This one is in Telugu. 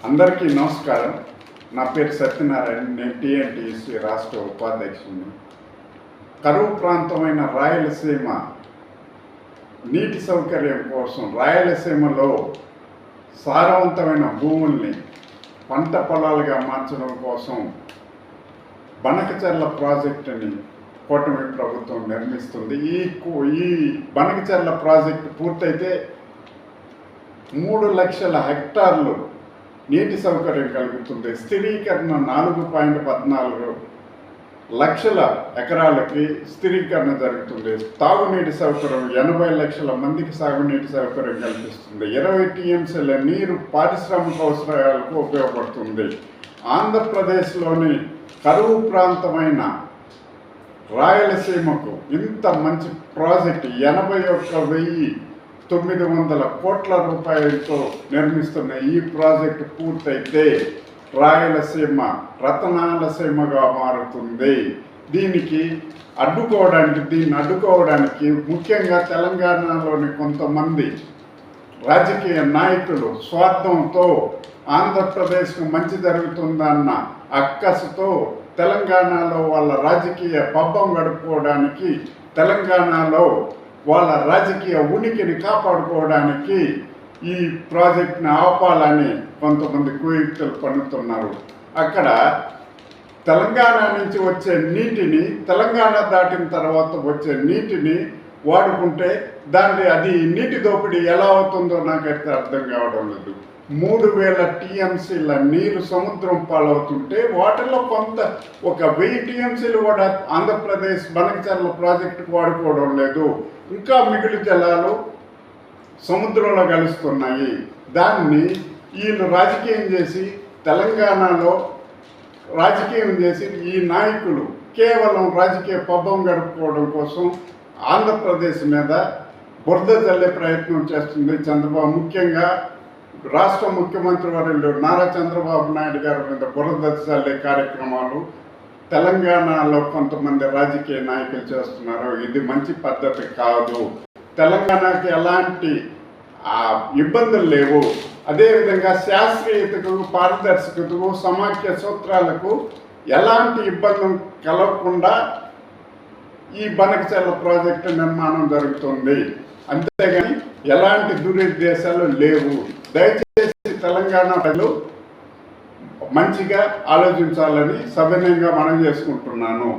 అందరికీ నమస్కారం. నా పేరు సత్యనారాయణ. నేను టీఎన్టీయూసీ రాష్ట్ర ఉపాధ్యక్షుడిని. కరువు ప్రాంతమైన రాయలసీమ నీటి సౌకర్యం కోసం రాయలసీమలో సారవంతమైన భూముల్ని పంట పొలాలుగా మార్చడం కోసం బనకచెర్ల ప్రాజెక్టుని కూటమి ప్రభుత్వం నిర్మిస్తుంది. ఈ బనకచెర్ల ప్రాజెక్టు పూర్తయితే 3 లక్షల హెక్టార్లు నీటి సౌకర్యం కలుగుతుంది. స్థిరీకరణ 4.14 లక్షల ఎకరాలకి స్థిరీకరణ జరుగుతుంది. తాగునీటి సౌకర్యం 80 లక్షల మందికి సాగునీటి సౌకర్యం కల్పిస్తుంది. 20 టీఎంసీల నీరు పారిశ్రామిక అవసరాలకు ఉపయోగపడుతుంది. ఆంధ్రప్రదేశ్లోని కరువు ప్రాంతమైన రాయలసీమకు ఇంత మంచి ప్రాజెక్టు 81,900 కోట్ల రూపాయలతో నిర్మిస్తున్న ఈ ప్రాజెక్టు పూర్తయితే రాయలసీమ రతనాలసీమగా మారుతుంది. దీన్ని అడ్డుకోవడానికి ముఖ్యంగా తెలంగాణలోని కొంతమంది రాజకీయ నాయకులు స్వార్థంతో ఆంధ్రప్రదేశ్కు మంచి జరుగుతుందన్న అక్కసుతో తెలంగాణలో వాళ్ళ రాజకీయ పబ్బం గడుపుకోవడానికి, తెలంగాణలో వాళ్ళ రాజకీయ ఉనికిని కాపాడుకోవడానికి ఈ ప్రాజెక్ట్ని ఆపాలని కొంతమంది కుయుక్తులు పన్నుతున్నారు. అక్కడ తెలంగాణ నుంచి వచ్చే నీటిని, తెలంగాణ దాటిన తర్వాత వచ్చే నీటిని వాడుకుంటే అది నీటి దోపిడీ ఎలా అవుతుందో నాకైతే అర్థం కావడం లేదు. 3,000 టీఎంసీల నీరు సముద్రం పాలవుతుంటే వాటిలో ఒక 1000 టీఎంసీలు కూడా ఆంధ్రప్రదేశ్ బనకచెర్ల ప్రాజెక్టుకు వాడుకోవడం లేదు. ఇంకా మిగులు జలాలు సముద్రంలో కలుస్తున్నాయి. దాన్ని వీళ్ళు రాజకీయం చేసి తెలంగాణలో ఈ నాయకులు కేవలం రాజకీయ పబ్బం గడుపుకోవడం కోసం ఆంధ్రప్రదేశ్ మీద బురద చల్లే ప్రయత్నం చేస్తుంది చంద్రబాబు. ముఖ్యంగా రాష్ట్ర ముఖ్యమంత్రి వర్యులు నారా చంద్రబాబు నాయుడు గారి మీద బురద చల్లే కార్యక్రమాలు తెలంగాణలో కొంతమంది రాజకీయ నాయకులు చేస్తున్నారు. ఇది మంచి పద్ధతి కాదు. తెలంగాణకి ఎలాంటి ఇబ్బందులు లేవు. అదేవిధంగా శాస్త్రీయతకు, పారదర్శకతకు, సమాఖ్య సూత్రాలకు ఎలాంటి ఇబ్బంది కలగకుండా ఈ బనకచెర్ల ప్రాజెక్టు నిర్మాణం జరుగుతుంది. అంతేగాని ఎలాంటి దురుద్దేశాలు లేవు. దయచేసి తెలంగాణ ప్రజలు మంచిగా ఆలోచించాలని సవినయంగా మనం చేసుకుంటున్నాను.